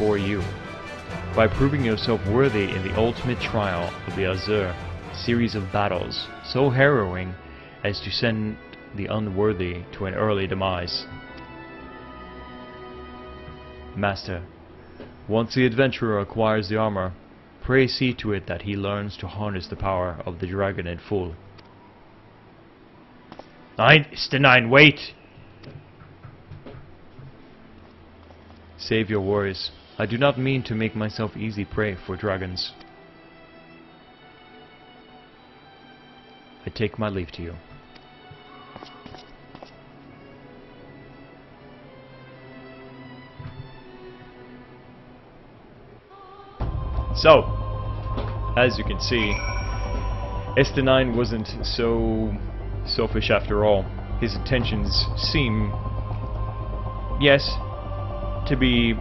before you. By proving yourself worthy in the ultimate trial of the Azure series of battles, so harrowing as to send the unworthy to an early demise. Master, once the adventurer acquires the armor, pray see to it that he learns to harness the power of the dragon in full. Nine, wait! Save your worries. I do not mean to make myself easy prey for dragons. I take my leave to you. So, as you can see, XIV wasn't so selfish after all. His intentions seem, yes, to be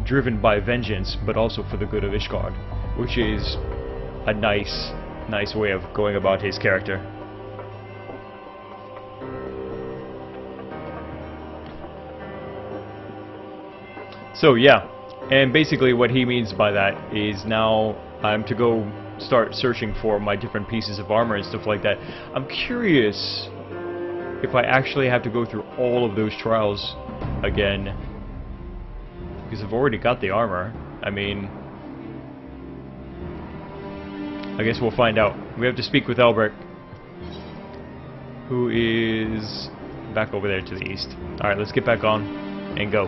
driven by vengeance, but also for the good of Ishgard, which is a nice way of going about his character. So yeah, and basically what he means by that is now I'm to go start searching for my different pieces of armor and stuff like that. I'm curious if I actually have to go through all of those trials again, because I've already got the armor. I mean, I guess we'll find out. We have to speak with Albrecht, who is back over there to the east. Alright, let's get back on and go.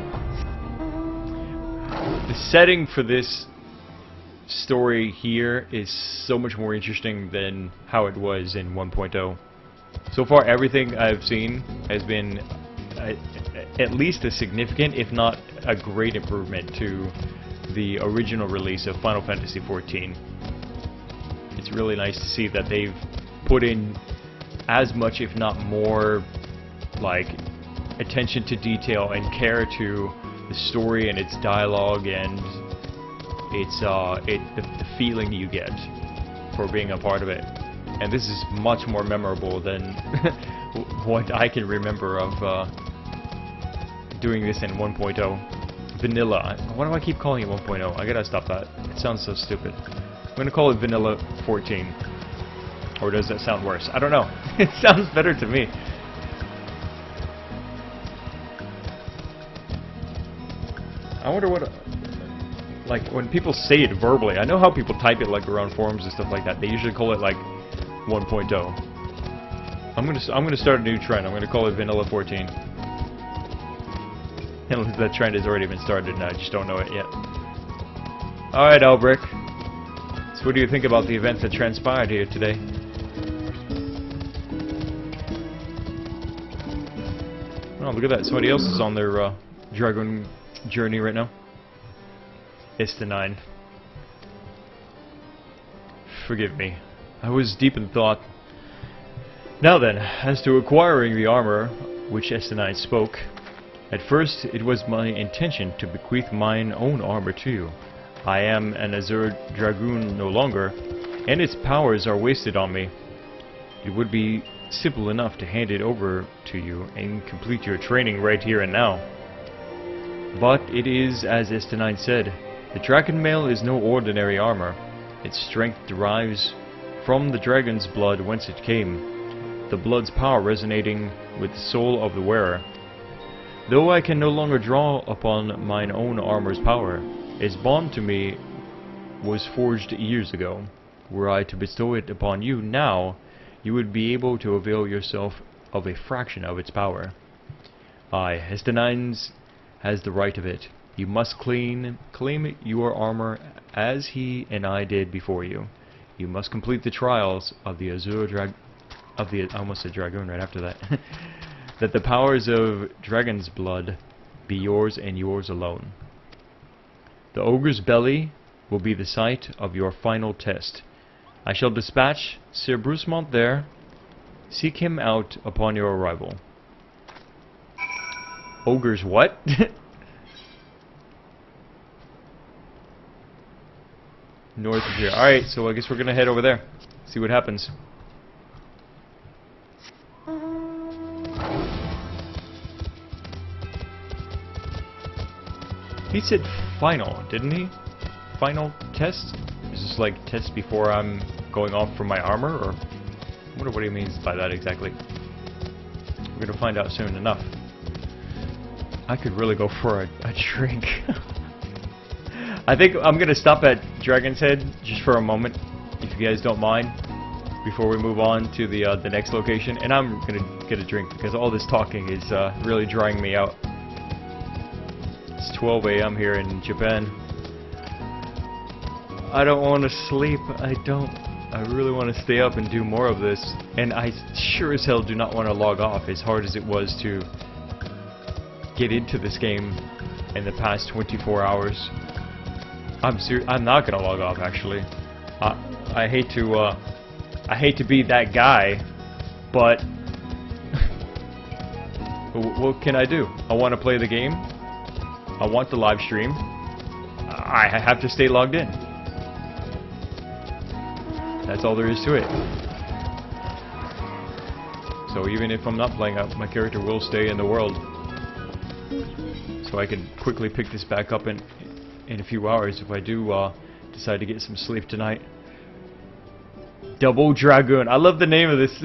The setting for this story here is so much more interesting than how it was in 1.0. So far, everything I've seen has been at least a significant, if not a great improvement to the original release of Final Fantasy XIV. It's really nice to see that they've put in as much, if not more, like, attention to detail and care to the story and its dialogue and its the feeling you get for being a part of it. And this is much more memorable than what I can remember of doing this in 1.0. Vanilla. Why do I keep calling it 1.0? I gotta stop that. It sounds so stupid. I'm gonna call it Vanilla 14. Or does that sound worse? I don't know. It sounds better to me. I wonder what, like, when people say it verbally, I know how people type it, like, around forums and stuff like that. They usually call it, like, 1.0. I'm gonna start a new trend. I'm gonna call it Vanilla 14. And that trend has already been started, and I just don't know it yet. Alright, Albrecht. So what do you think about the events that transpired here today? Oh, look at that. Somebody else is on their Dragoon journey right now. XIV. Forgive me. I was deep in thought. Now then, as to acquiring the armor which XIV spoke, at first it was my intention to bequeath mine own armor to you. I am an Azure Dragoon no longer, and its powers are wasted on me. It would be simple enough to hand it over to you and complete your training right here and now. But it is as XIV said, the dragon mail is no ordinary armor. Its strength derives from the dragon's blood whence it came, the blood's power resonating with the soul of the wearer. Though I can no longer draw upon mine own armor's power, its bond to me was forged years ago. Were I to bestow it upon you now, you would be able to avail yourself of a fraction of its power. Aye, XIV has the right of it. You must claim your armor as he and I did before you. You must complete the trials of the Azure I almost said Dragoon right after that. That the powers of dragon's blood be yours and yours alone. The ogre's belly will be the site of your final test. I shall dispatch Sir Brucemont there. Seek him out upon your arrival. Ogre's what? North of here. Alright, so I guess we're gonna head over there. See what happens. He said final, didn't he? Final test? Is this like test before I'm going off for my armor, or I wonder what he means by that exactly. We're gonna find out soon enough. I could really go for a drink. I think I'm gonna stop at Dragon's Head just for a moment, if you guys don't mind, before we move on to the next location, and I'm gonna get a drink because all this talking is really drying me out. It's 12 a.m. here in Japan. I don't want to sleep. I really want to stay up and do more of this, and I sure as hell do not want to log off, as hard as it was to get into this game in the past 24 hours. I'm not gonna log off, actually. I hate to be that guy, but what can I do? I want to play the game. I want the live stream. I have to stay logged in. That's all there is to it. So even if I'm not playing up, my character will stay in the world. So I can quickly pick this back up in a few hours if I do decide to get some sleep tonight. Double Dragoon. I love the name of this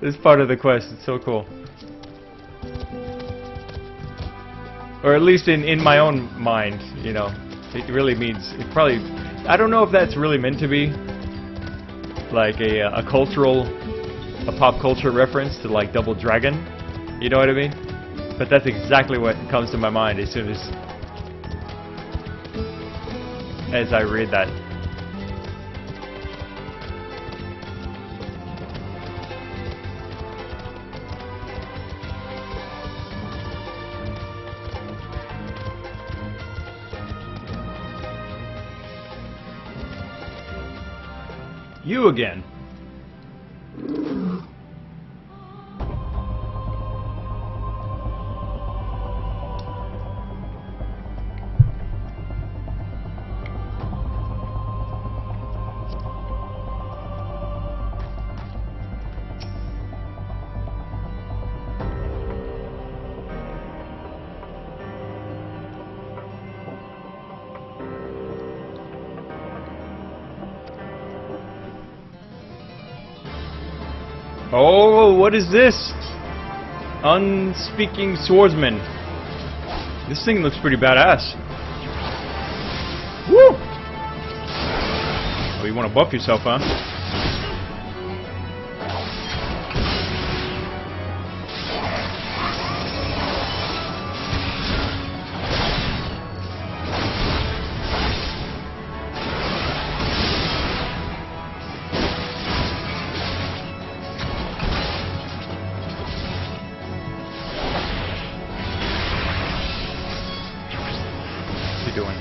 this part of the quest. It's so cool. Or at least in my own mind, you know, it really means, it probably, I don't know if that's really meant to be like a cultural, a pop culture reference to like Double Dragon, you know what I mean? But that's exactly what comes to my mind as soon as I read that. You again. Oh, what is this? Unspeaking swordsman. This thing looks pretty badass. Woo! Oh, you want to buff yourself, huh? Doing.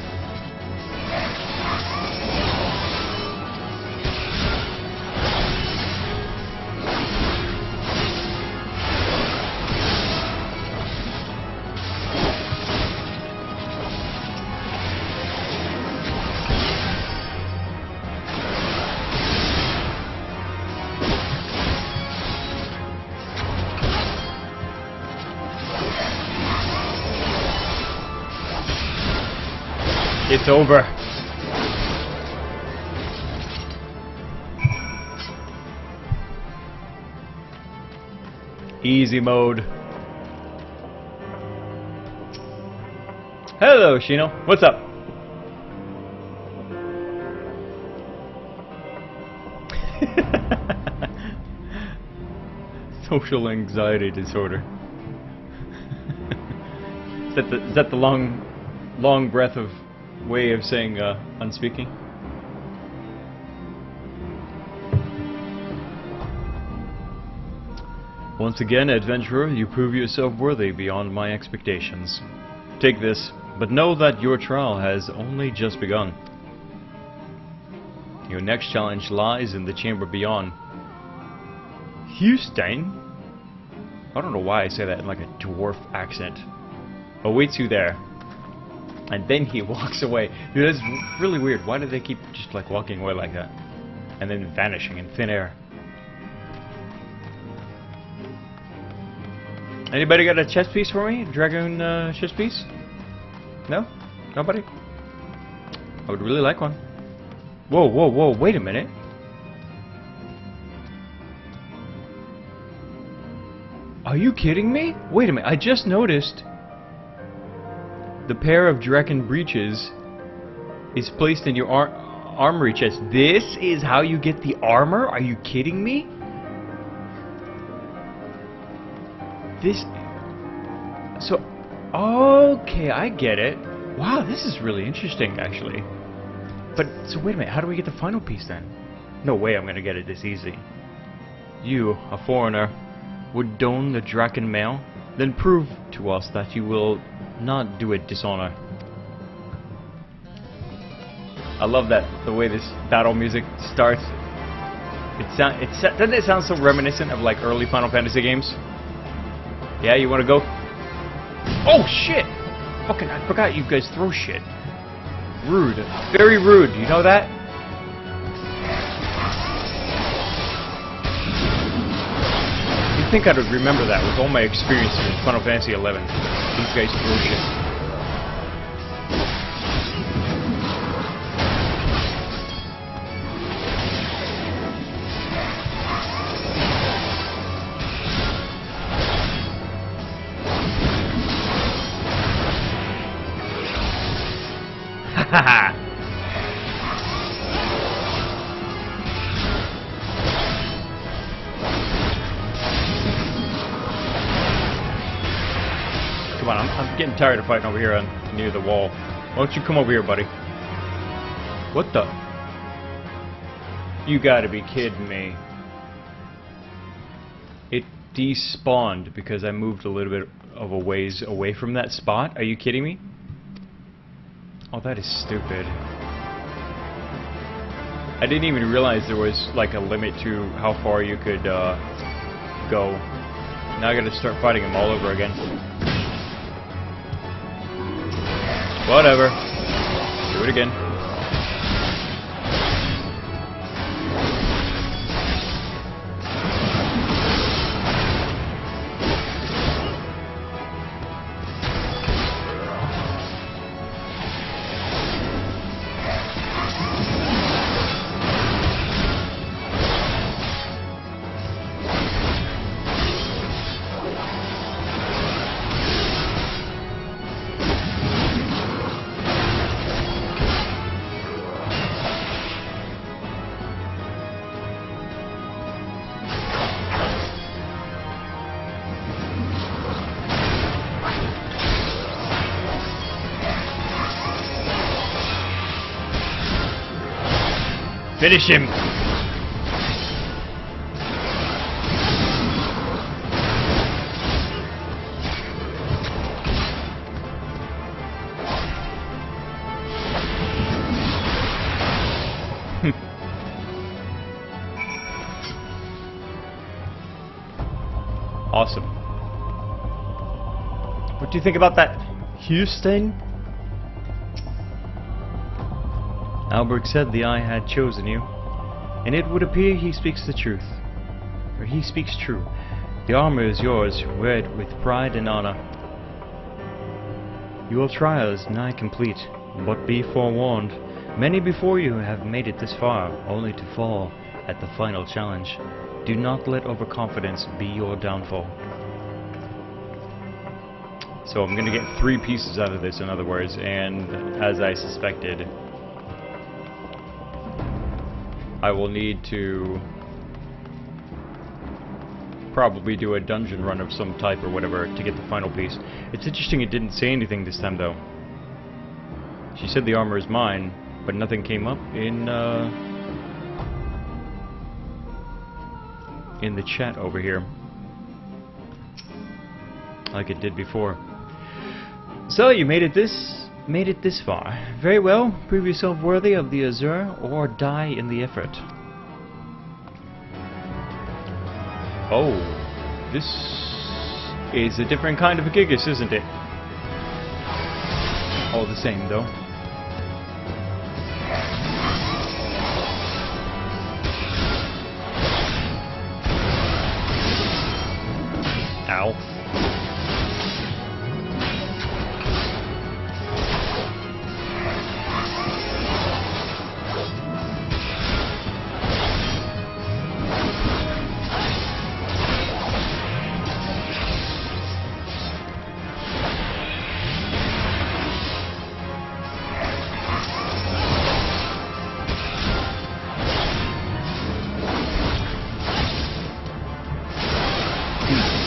It's over. Easy mode. Hello, Shino. What's up? Social anxiety disorder. Is that the long breath of way of saying unspeaking? Once again, adventurer, you prove yourself worthy beyond my expectations. Take this, but know that your trial has only just begun. Your next challenge lies in the chamber beyond. Houston? I don't know why I say that in like a dwarf accent. Awaits you there. And then he walks away. Dude, that's really weird. Why do they keep just like walking away like that? And then vanishing in thin air. Anybody got a chess piece for me? Dragoon chess piece? No? Nobody? I would really like one. Whoa, whoa, whoa, wait a minute. Are you kidding me? Wait a minute, I just noticed the pair of Dragoon breeches is placed in your armory chest. This is how you get the armor? Are you kidding me? This... So... Okay, I get it. Wow, this is really interesting, actually. But, so wait a minute, how do we get the final piece then? No way I'm gonna get it this easy. You, a foreigner, would don the Dragoon mail? Then prove to us that you will not do it dishonor. I love that, the way this battle music starts. Doesn't it sound so reminiscent of like early Final Fantasy games? Yeah, you wanna go? Oh shit! Fucking, I forgot you guys throw shit. Rude. Very rude, you know that? You'd think I'd remember that with all my experiences in Final Fantasy XI. These guys throw shit. Haha! Come on, I'm getting tired of fighting over here near the wall. Why don't you come over here, buddy? What the? You gotta be kidding me. It despawned because I moved a little bit of a ways away from that spot. Are you kidding me? Oh, that is stupid. I didn't even realize there was like a limit to how far you could go. Now I gotta start fighting him all over again. Whatever. Do it again. Finish him! Awesome. What do you think about that, Houston? Albert said the Eye had chosen you, and it would appear he speaks the truth. Or he speaks true. The armor is yours, wear it with pride and honor. Your trial is nigh complete, but be forewarned. Many before you have made it this far, only to fall at the final challenge. Do not let overconfidence be your downfall. So I'm gonna get 3 pieces out of this, in other words, and as I suspected, I will need to probably do a dungeon run of some type or whatever to get the final piece. It's interesting it didn't say anything this time though. She said the armor is mine, but nothing came up in the chat over here like it did before. So you made it this far. Very well. Prove yourself worthy of the Azure or die in the effort. Oh, this is a different kind of a Gigas, isn't it? All the same though. Ow.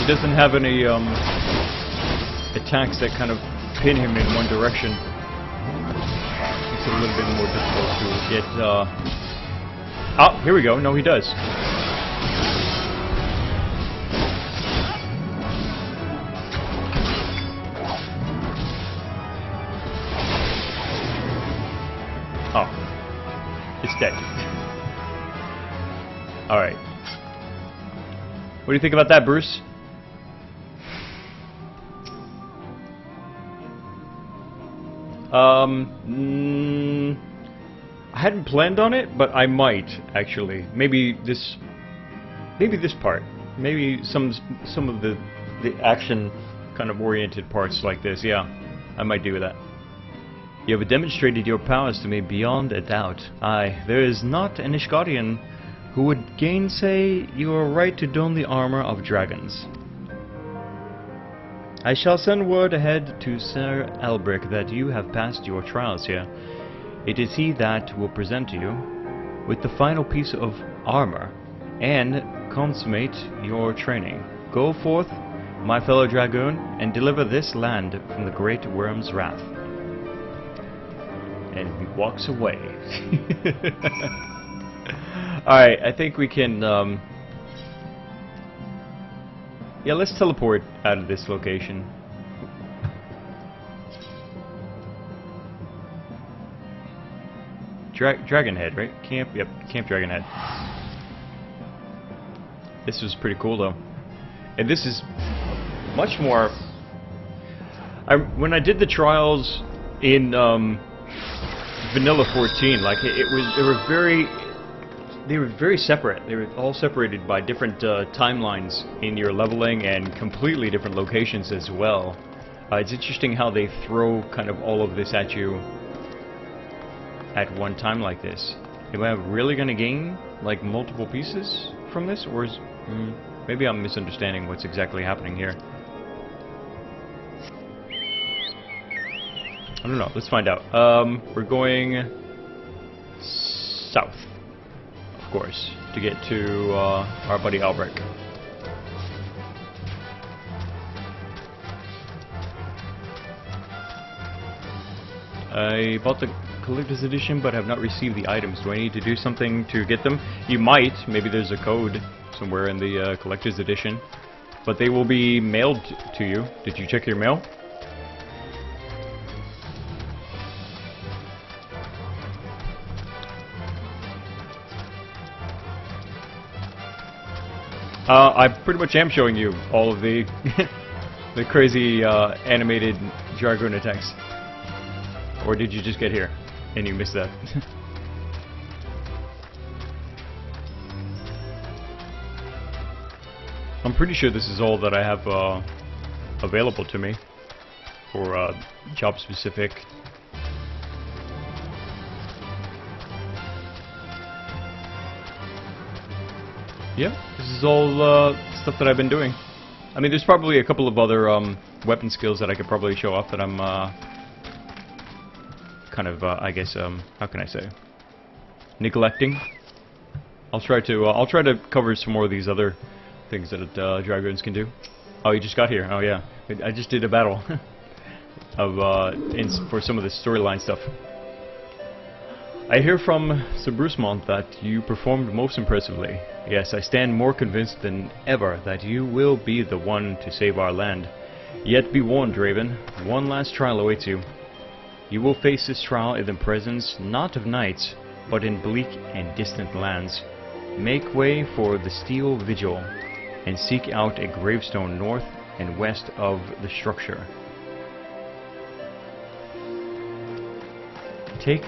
He doesn't have any attacks that kind of pin him in one direction. Makes it a little bit more difficult to get. Oh, here we go. No, he does. Oh, it's dead. All right. What do you think about that, Bruce? I hadn't planned on it, but I might actually. Maybe this part. Maybe some of the action kind of oriented parts like this. Yeah, I might do that. You have demonstrated your powers to me beyond a doubt. Aye, there is not an Ishgarian who would gainsay your right to don the armor of dragons. I shall send word ahead to Sir Elbrick that you have passed your trials here. It is he that will present you with the final piece of armor and consummate your training. Go forth, my fellow Dragoon, and deliver this land from the great worm's wrath. And he walks away. Alright, I think we can, yeah, let's teleport out of this location. Dragonhead, right? Camp, yep, Camp Dragonhead. This was pretty cool, though. And this is much more... when I did the trials in, Vanilla 14, like, they were very separate. They were all separated by different timelines in your leveling and completely different locations as well. It's interesting how they throw kind of all of this at you at one time like this. Am I really going to gain like multiple pieces from this, or is maybe I'm misunderstanding what's exactly happening here? I don't know. Let's find out. We're going south, of course, to get to our buddy Albrecht. I bought the collector's edition, but have not received the items. Do I need to do something to get them? You might. Maybe there's a code somewhere in the collector's edition, but they will be mailed to you. Did you check your mail? I pretty much am showing you all of the the crazy animated Dragoon attacks. Or did you just get here and you missed that? I'm pretty sure this is all that I have available to me for job specific. Yeah, this is all stuff that I've been doing. I mean, there's probably a couple of other weapon skills that I could probably show off that I'm kind of, I guess, how can I say, neglecting. I'll try to cover some more of these other things that Dragoons can do. Oh, you just got here. Oh yeah, I just did a battle of for some of the storyline stuff. I hear from Sir Brucemont that you performed most impressively. Yes, I stand more convinced than ever that you will be the one to save our land. Yet be warned, Raven, one last trial awaits you. You will face this trial in the presence not of knights, but in bleak and distant lands. Make way for the steel vigil, and seek out a gravestone north and west of the structure. Take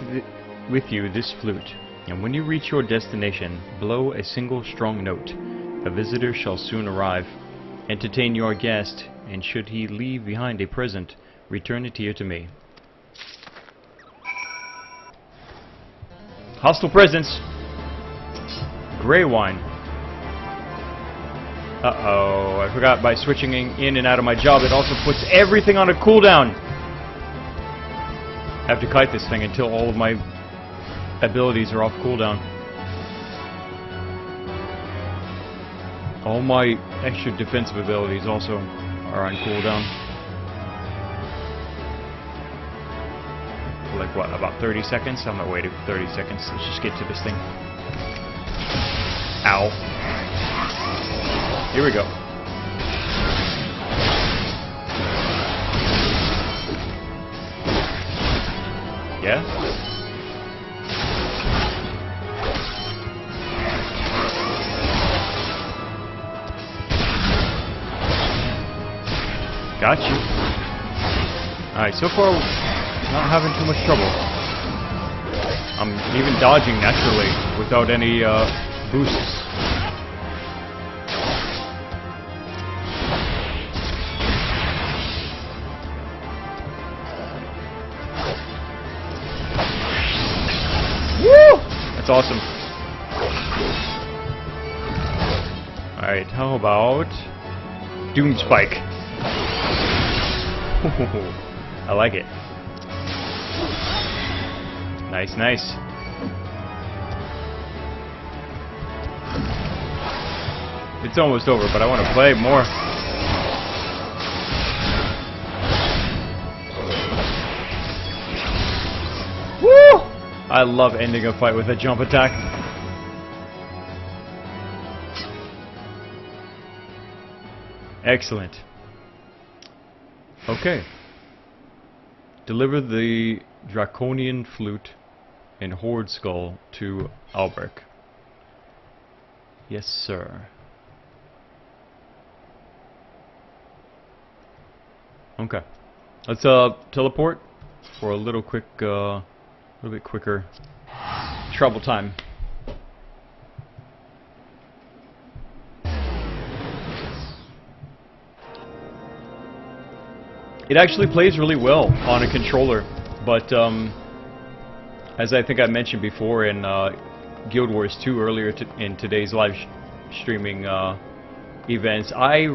with you this flute, and when you reach your destination, blow a single strong note. A visitor shall soon arrive. Entertain your guest, and should he leave behind a present, return it here to me. Hostile presence! Grey wine. Uh-oh, I forgot by switching in and out of my job, it also puts everything on a cooldown. I have to kite this thing until all of my abilities are off cooldown. All my extra defensive abilities also are on cooldown. For like what, about 30 seconds? I'm not waiting for 30 seconds. Let's just get to this thing. Ow. Here we go. Yeah? Got you. Alright, so far, not having too much trouble. I'm even dodging naturally without any boosts. Woo! That's awesome. Alright, how about Doom Spike? I like it. Nice, nice. It's almost over, but I want to play more. Woo! I love ending a fight with a jump attack. Excellent. Okay. Deliver the Draconian Flute and Horde Skull to Albrecht. Yes, sir. Okay. Let's teleport for a little quick, little bit quicker travel time. It actually plays really well on a controller, but as I think I mentioned before in Guild Wars 2 earlier in today's live streaming events, I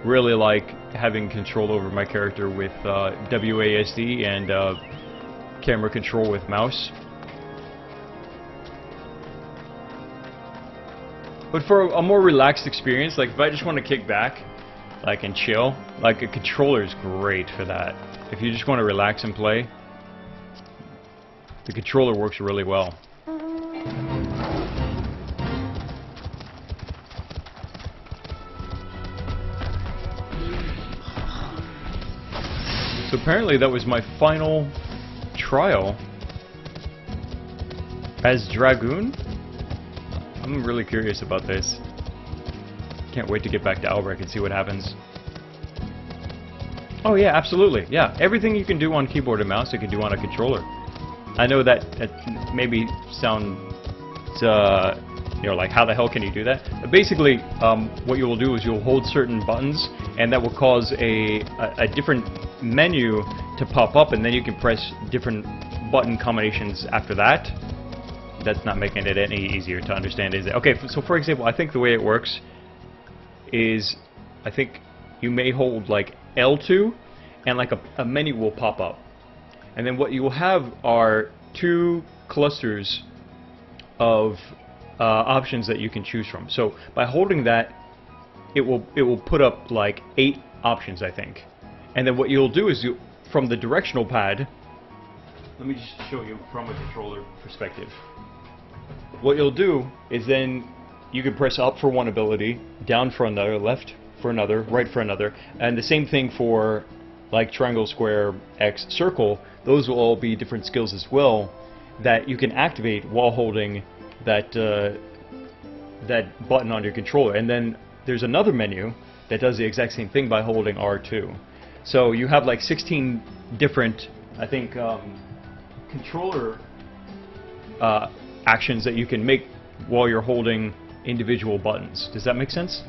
really like having control over my character with WASD and camera control with mouse. But for a more relaxed experience, like if I just want to kick back, like and chill, like a controller is great for that. If you just want to relax and play, the controller works really well. So apparently that was my final trial as Dragoon. I'm really curious about this. Can't wait to get back to Albrecht and see what happens. Oh yeah, absolutely. Yeah, everything you can do on keyboard and mouse, you can do on a controller. I know that maybe sounds, you know, like how the hell can you do that? But basically, what you will do is you'll hold certain buttons, and that will cause a different menu to pop up, and then you can press different button combinations after that. That's not making it any easier to understand, is it? Okay, so for example, I think the way it works is, I think you may hold like L2 and like a menu will pop up, and then what you will have are two clusters of options that you can choose from. So by holding that, it will put up like 8 options, I think, and then what you'll do is from the directional pad, let me just show you from a controller perspective. What you'll do is then you can press up for one ability, down for another, left for another, right for another, and the same thing for like triangle, square, X, circle. Those will all be different skills as well that you can activate while holding that that button on your controller. And then there's another menu that does the exact same thing by holding R2. So you have like 16 different, I think, controller actions that you can make while you're holding individual buttons. Does that make sense?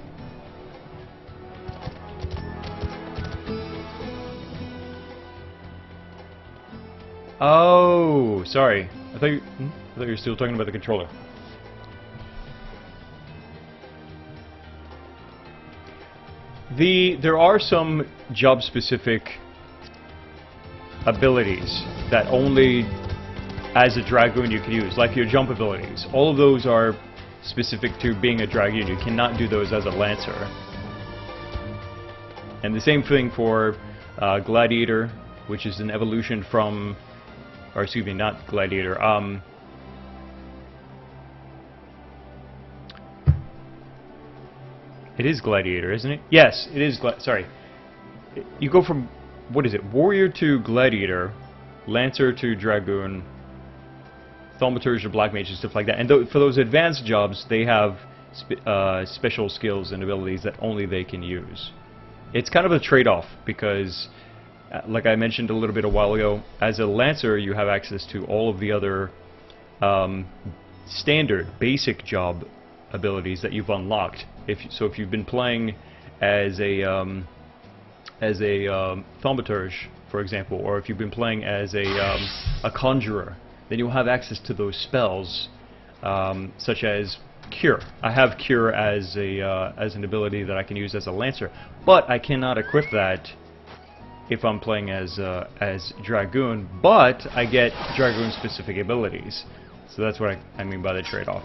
Oh, sorry. I thought you were still talking about the controller. There are some job-specific abilities that only as a Dragoon you can use, like your jump abilities. All of those are specific to being a Dragoon. You cannot do those as a Lancer. And the same thing for Gladiator, which is an evolution from, or excuse me, not Gladiator. It is Gladiator, isn't it? Yes, it is. Sorry, you go from, what is it? Warrior to Gladiator, Lancer to Dragoon, Thaumaturge or Black Mage and stuff like that. And for those advanced jobs, they have special skills and abilities that only they can use. It's kind of a trade-off because, like I mentioned a little bit a while ago, as a Lancer you have access to all of the other standard, basic job abilities that you've unlocked. If you've been playing as a Thaumaturge, for example, or if you've been playing as a Conjurer, then you'll have access to those spells, such as Cure. I have Cure as an ability that I can use as a Lancer, but I cannot equip that if I'm playing as Dragoon. But I get Dragoon specific abilities, so that's what I mean by the trade-off.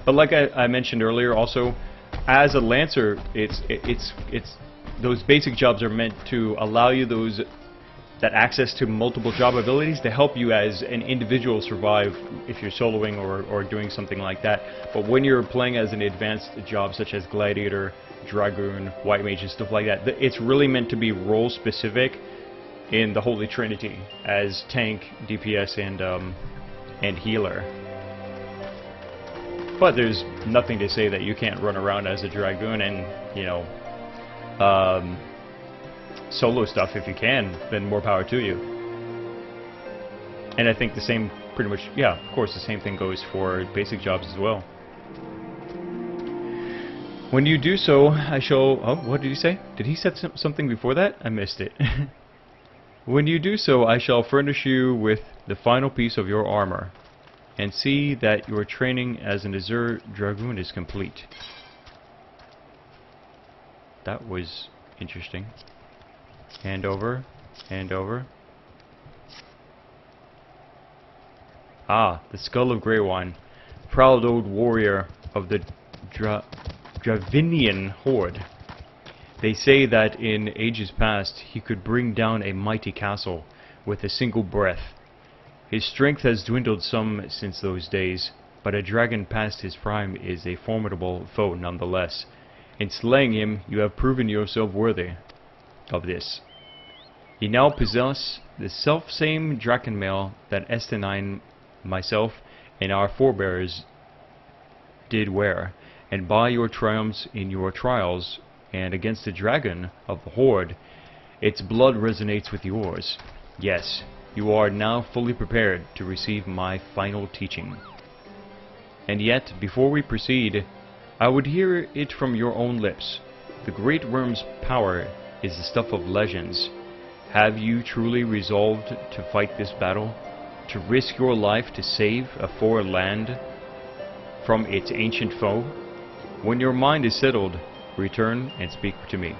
But like I mentioned earlier, also, as a Lancer, it's those basic jobs are meant to allow you that access to multiple job abilities to help you as an individual survive if you're soloing or doing something like that. But when you're playing as an advanced job such as Gladiator, Dragoon, White Mage and stuff like that, it's really meant to be role specific in the Holy Trinity as tank, DPS and healer. But there's nothing to say that you can't run around as a Dragoon and, you know, solo stuff. If you can, then more power to you. And I think the same, pretty much, yeah, of course, the same thing goes for basic jobs as well. When you do so, I shall... Oh, what did he say? Did he say something before that? I missed it. When you do so, I shall furnish you with the final piece of your armor, and see that your training as an Azure Dragoon is complete. That was interesting. Hand over, hand over. Ah, the skull of Greywine, proud old warrior of the Dravinian horde. They say that in ages past he could bring down a mighty castle with a single breath. His strength has dwindled some since those days, but a dragon past his prime is a formidable foe nonetheless. In slaying him, you have proven yourself worthy of this. You now possess the self-same Drakenmail that Estenine, myself, and our forebears did wear, and by your triumphs in your trials, and against the dragon of the Horde, its blood resonates with yours. Yes, you are now fully prepared to receive my final teaching. And yet, before we proceed, I would hear it from your own lips. The great worm's power is the stuff of legends. Have you truly resolved to fight this battle? To risk your life to save a foreign land from its ancient foe? When your mind is settled, return and speak to me.